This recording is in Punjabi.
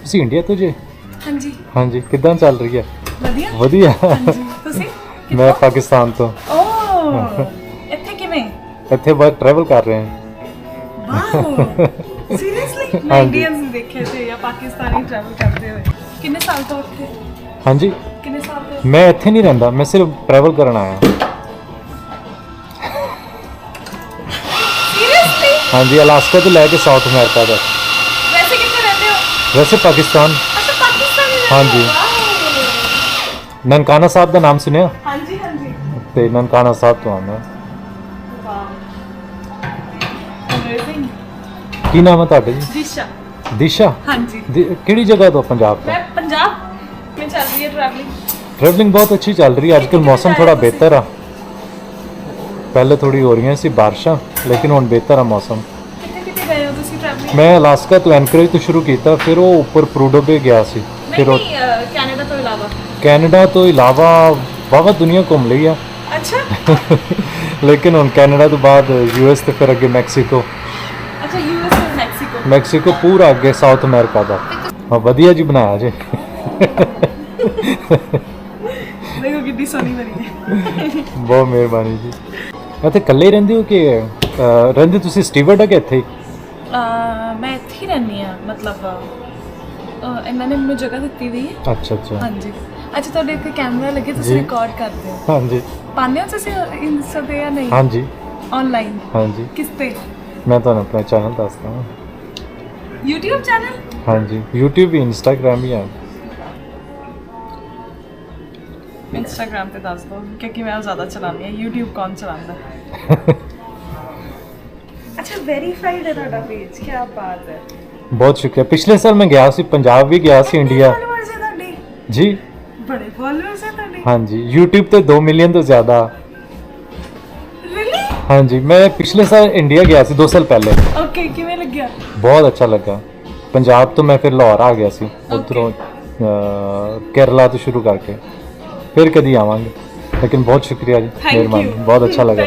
ਤੁਸੀਂ ਇੰਡੀਆ ਤੋਂ ਜੇ? ਹਾਂਜੀ ਹਾਂਜੀ, ਕਿੱਦਾਂ ਚੱਲ ਰਹੀ ਹੈ? ਵਧੀਆ ਵਧੀਆ। ਹਾਂਜੀ ਤੁਸੀਂ ਮੈਂ ਪਾਕਿਸਤਾਨ ਤੋਂ। ਓ ਇੱਥੇ ਕਿਵੇਂ? ਇੱਥੇ ਬਸ ਟਰੈਵਲ ਕਰ ਰਹੇ ਹਾਂ। ਵਾਓ ਸੀਰੀਅਸਲੀ ਮੈਂ ਇੰਡੀਅਨਸ ਦੇਖੇ थे ਜਾਂ ਪਾਕਿस्तानी ट्रैवल करते हुए। कितने साल तो ਉੱਥੇ? ਹਾਂਜੀ, कितने साल तो? ਮੈਂ ਇੱਥੇ ਨਹੀਂ ਰਹਿੰਦਾ, ਮੈਂ ਸਿਰਫ ਟਰੈਵਲ ਕਰਨ ਆਇਆ। सीरियसली? ਹਾਂਜੀ, ਅਲਾਸਕਾ ਤੋਂ ਲੈ ਕੇ ਸਾਊਥ ਅਮਰੀਕਾ ਤੱਕ। वैसे कितने रहते हो? ਵੈਸੇ ਪਾਕਿਸਤਾਨ। अच्छा पाकिस्तान में हाँ रहते जी। हो? वाओ। ਨਨਕਾਣਾ ਸਾਹਿਬ ਦਾ ਨਾਮ ਸੁਣਿਆ? हाँ जी हाँ जी। ਤੇ ਨਨਕਾਣਾ ਸਾਹਿਬ ਤੋਂ ਆਉਂਦਾ। Wow amazing. ਕੀ ਨਾਮ ਹੈ ਤੁਹਾਡਾ ਜੀ? दिशा। ਦਿਸ਼ਾ। हाँ जी ਕਿਹੜੀ ਜਗ੍ਹਾ ਤੋਂ? ਪੰਜਾਬ ਤੋਂ। मैं पंजाब में चल रही है ट्रैवलिंग। ट्रैवलिंग बहुत अच्छी चल रही है आजकल। मौसम थोड़ा बेहतर है, पहले थोड़ी हो रही सी बारिशां, लेकिन हुण बेहतर है मौसम। कितने गए हो ਤੁਸੀਂ ट्रैवलिंग? मैं अलास्का तो एनकरेज तो शुरू किया, फिर वो ऊपर प्रूडो पे गया सी, फिर वो नहीं कनाडा तो इलावा। कैनेडा तो इलावा बहुत दुनिया घूम ली है। अच्छा लेकिन हुण कैनेडा तो बाद यूएस तो फिर अगे मैक्सीको। अच्छा यूएस और मैक्सिको। मैक्सीको पूरा अगे साउथ अमेरिका का। हाँ वधिया जी बनाया जे। देखो कितनी सोनी बनी है। बहुत मेहरबानी जी। ਇੱਥੇ ਇਕੱਲੇ ਹੀ ਰਹਿੰਦੇ ਹੋ ਕਿ ਰਹਿੰਦੇ ਤੁਸੀਂ ਸਟੀਵਰਡ ਹੈ ਕਿ ਇੱਥੇ ਹੀ? ਮੈਂ ਇੱਥੇ ਹੀ ਰਹਿੰਦੀ ਆ, ਮਤਲਬ ਇਹਨਾਂ ਨੇ ਮੈਨੂੰ ਜਗ੍ਹਾ ਦਿੱਤੀ ਹੋਈ ਹੈ। ਅੱਛਾ ਅੱਛਾ। ਹਾਂਜੀ ਅੱਛਾ, ਤੁਹਾਡੇ ਇੱਥੇ ਕੈਮਰਾ ਲੱਗੇ, ਤੁਸੀਂ ਰਿਕਾਰਡ ਕਰਦੇ ਹੋ? ਹਾਂਜੀ ਪਾਉਂਦੇ ਹੋ ਤੁਸੀਂ ਇੰਸਟਾ ਤੇ ਜਾਂ ਨਹੀਂ? ਹਾਂਜੀ ਆਨਲਾਈਨ? ਹਾਂਜੀ। ਕਿਸ ਤੇ? ਮੈਂ ਤੁਹਾਨੂੰ ਆਪਣਾ ਚੈਨਲ ਦੱਸਦਾ ਹਾਂ। YouTube channel? ਹਾਂਜੀ, YouTube ਵੀ ਇੰਸਟਾਗ੍ਰਾਮ ਵੀ ਹੈ। ਇੰਸਟਾਗ੍ਰਾਮ ਤੇ ਦੱਸ ਦਿਓ ਕਿਉਂਕਿ ਮੈਂ ਜ਼ਿਆਦਾ ਚਲਾਉਂਦੀ ਹਾਂ। YouTube ਕੌਣ ਚਲਾਉਂਦਾ? ਅੱਛਾ ਵੈਰੀਫਾਈਡ ਹੈ ਤੁਹਾਡਾ ਪੇਜ, ਕੀ ਬਾਤ ਹੈ। ਬਹੁਤ ਸ਼ੁਕਰੀਆ। ਪਿਛਲੇ ਸਾਲ ਮੈਂ ਗਿਆ ਸੀ ਪੰਜਾਬ ਵੀ ਗਿਆ ਸੀ, ਇੰਡੀਆ। ਫਾਲੋਅਰਸ ਹੈ ਤੁਹਾਡੇ? ਜੀ ਬੜੇ ਫਾਲੋਅਰਸ ਹੈ ਤੁਹਾਡੇ। ਹਾਂਜੀ, YouTube ਤੇ 2 ਮਿਲੀਅਨ ਤੋਂ ਜ਼ਿਆਦਾ। ਰੀਲੀ? ਹਾਂਜੀ, ਮੈਂ ਪਿਛਲੇ ਸਾਲ ਇੰਡੀਆ ਗਿਆ ਸੀ 2 ਸਾਲ ਪਹਿਲੇ। ਓਕੇ ਕਿਵੇਂ ਲੱਗਿਆ? ਬਹੁਤ ਅੱਛਾ ਲੱਗਾ। ਪੰਜਾਬ ਤੋਂ ਮੈਂ ਫਿਰ ਲਾਹੌਰ ਆ ਗਿਆ ਸੀ, ਉੱਧਰੋਂ केरला तो शुरू करके फिर कभी आवांगे। लेकिन बहुत शुक्रिया जी, Thank मेहरबानी, you. बहुत अच्छा लगा।